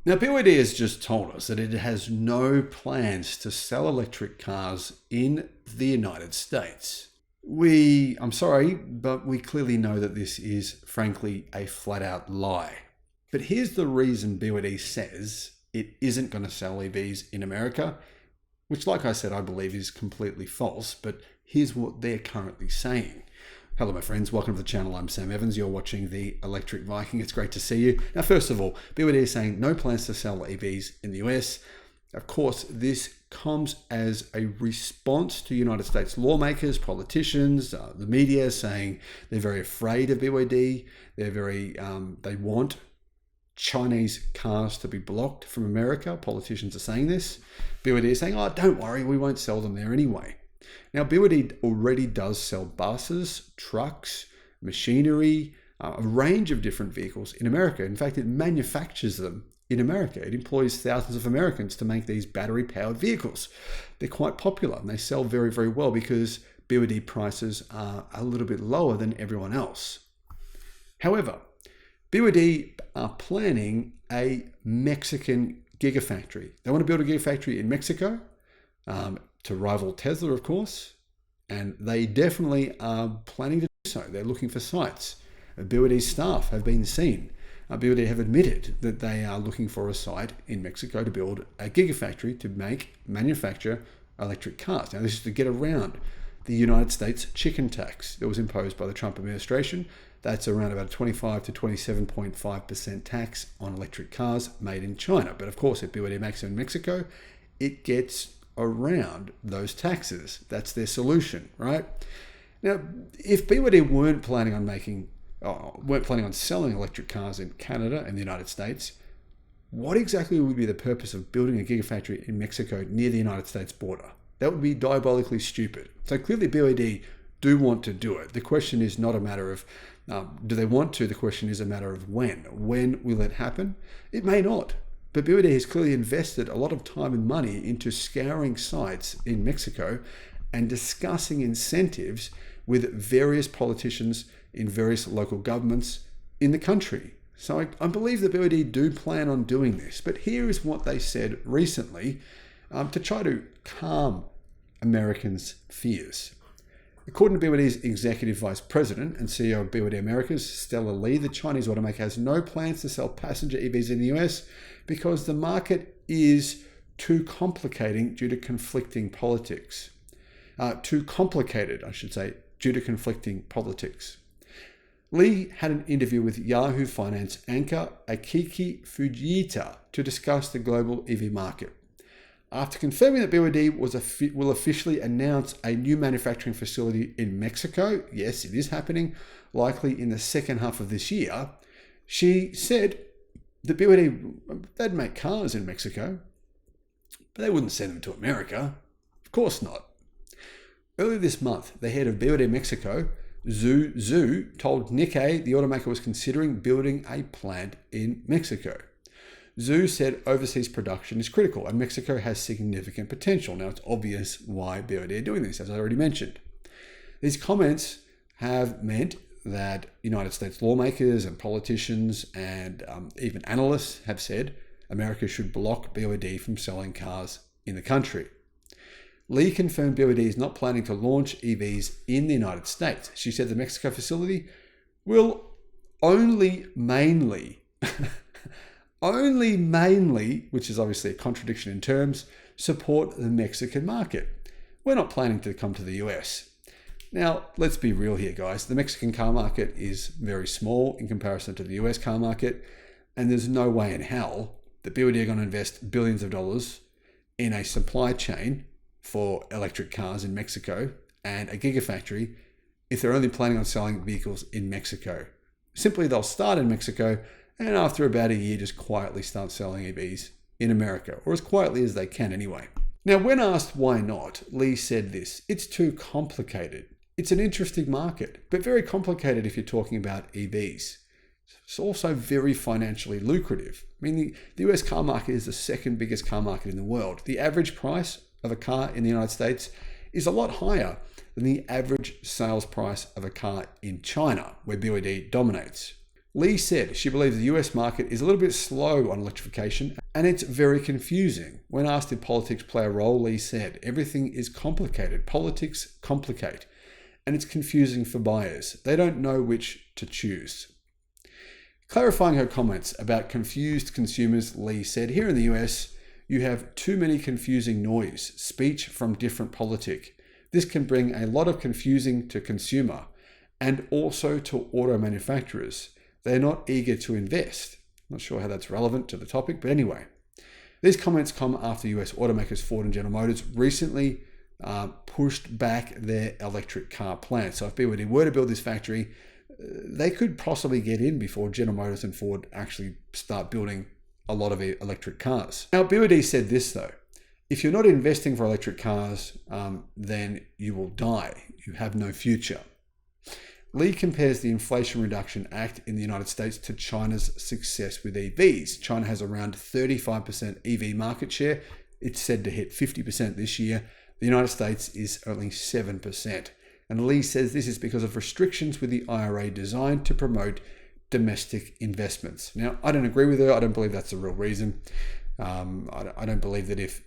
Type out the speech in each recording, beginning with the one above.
Now, BYD has just told us that it has no plans to sell electric cars in the United States. I'm sorry, but we clearly know that this is frankly a flat out lie. But here's the reason BYD says it isn't going to sell EVs in America, which, like I said, I believe is completely false, but here's what they're currently saying. Hello, my friends. Welcome to the channel. I'm Sam Evans. You're watching the Electric Viking. It's great to see you. Now, first of all, BYD is saying no plans to sell EVs in the US. Of course, this comes as a response to United States lawmakers, politicians, the media saying they're very afraid of BYD. They want Chinese cars to be blocked from America. Politicians are saying this. BYD is saying, oh, don't worry, we won't sell them there anyway. Now, BYD already does sell buses, trucks, machinery, a range of different vehicles in America. In fact, it manufactures them in America. It employs thousands of Americans to make these battery-powered vehicles. They're quite popular and they sell very, very well because BYD prices are a little bit lower than everyone else. However, BYD are planning a Mexican Gigafactory. They want to build a Gigafactory in Mexico to rival Tesla, of course, and they definitely are planning to do so. They're looking for sites. BYD staff have been seen. BYD have admitted that they are looking for a site in Mexico to build a Gigafactory to manufacture electric cars. Now, this is to get around the United States chicken tax that was imposed by the Trump administration. That's around about 25 to 27.5% tax on electric cars made in China. But of course, if BYD makes them in Mexico, it gets around those taxes. That's their solution, right? Now, if BYD weren't planning on selling electric cars in Canada and the United States, what exactly would be the purpose of building a Gigafactory in Mexico near the United States border? That would be diabolically stupid. So clearly BYD do want to do it. The question is not a matter of do they want to, the question is a matter of when. When will it happen? It may not. But BYD has clearly invested a lot of time and money into scouring sites in Mexico and discussing incentives with various politicians in various local governments in the country. So I believe that BYD do plan on doing this. But here is what they said recently to try to calm Americans' fears. According to BYD's Executive Vice President and CEO of BYD Americas, Stella Lee, the Chinese automaker has no plans to sell passenger EVs in the US because the market is too complicated due to conflicting politics. Too complicated, I should say, due to conflicting politics. Lee had an interview with Yahoo Finance anchor Akiki Fujita to discuss the global EV market. After confirming that BYD will officially announce a new manufacturing facility in Mexico, yes, it is happening, likely in the second half of this year, she said that BYD, they'd make cars in Mexico, but they wouldn't send them to America. Of course not. Earlier this month, the head of BYD Mexico, Zhu Zhu, told Nikkei the automaker was considering building a plant in Mexico. Zhu said overseas production is critical and Mexico has significant potential. Now, it's obvious why BYD are doing this, as I already mentioned. These comments have meant that United States lawmakers and politicians and even analysts have said America should block BYD from selling cars in the country. Lee confirmed BYD is not planning to launch EVs in the United States. She said the Mexico facility will only mainly, which is obviously a contradiction in terms, support the Mexican market. We're not planning to come to the US. Now, let's be real here, guys. The Mexican car market is very small in comparison to the US car market, and there's no way in hell that BYD are going to invest billions of dollars in a supply chain for electric cars in Mexico and a Gigafactory if they're only planning on selling vehicles in Mexico. Simply, they'll start in Mexico and after about a year just quietly start selling EVs in America, or as quietly as they can anyway. Now, when asked why not, Lee said this: it's too complicated. It's an interesting market, but very complicated if you're talking about EVs. It's also very financially lucrative. I mean, the US car market is the second biggest car market in the world. The average price of a car in the United States is a lot higher than the average sales price of a car in China, where BYD dominates. Lee said she believes the US market is a little bit slow on electrification and it's very confusing. When asked if politics play a role, Lee said, "Everything is complicated. Politics complicate. And it's confusing for buyers. They don't know which to choose." Clarifying her comments about confused consumers, Lee said, "Here in the US, you have too many confusing noise, speech from different politic. This can bring a lot of confusing to consumer and also to auto manufacturers. They're not eager to invest." Not sure how that's relevant to the topic, but anyway. These comments come after US automakers Ford and General Motors recently pushed back their electric car plan. So if BYD were to build this factory, they could possibly get in before General Motors and Ford actually start building a lot of electric cars. Now, BYD said this though: if you're not investing for electric cars, then you will die. You have no future. Lee compares the Inflation Reduction Act in the United States to China's success with EVs. China has around 35% EV market share. It's said to hit 50% this year. The United States is only 7%. And Lee says this is because of restrictions with the IRA designed to promote domestic investments. Now, I don't agree with her. I don't believe that's the real reason. I don't believe that if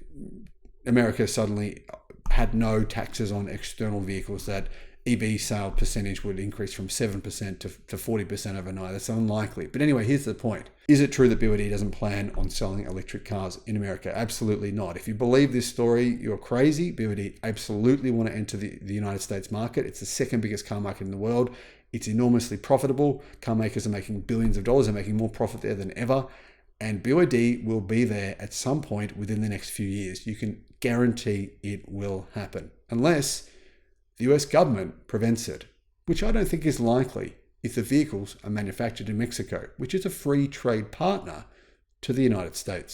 America suddenly had no taxes on external vehicles, that EV sale percentage would increase from 7% to 40% overnight. That's unlikely. But anyway, here's the point. Is it true that BYD doesn't plan on selling electric cars in America? Absolutely not. If you believe this story, you're crazy. BYD absolutely want to enter the United States market. It's the second biggest car market in the world. It's enormously profitable. Car makers are making billions of dollars. They're making more profit there than ever. And BYD will be there at some point within the next few years. You can guarantee it will happen. Unless the US government prevents it, which I don't think is likely if the vehicles are manufactured in Mexico, which is a free trade partner to the United States.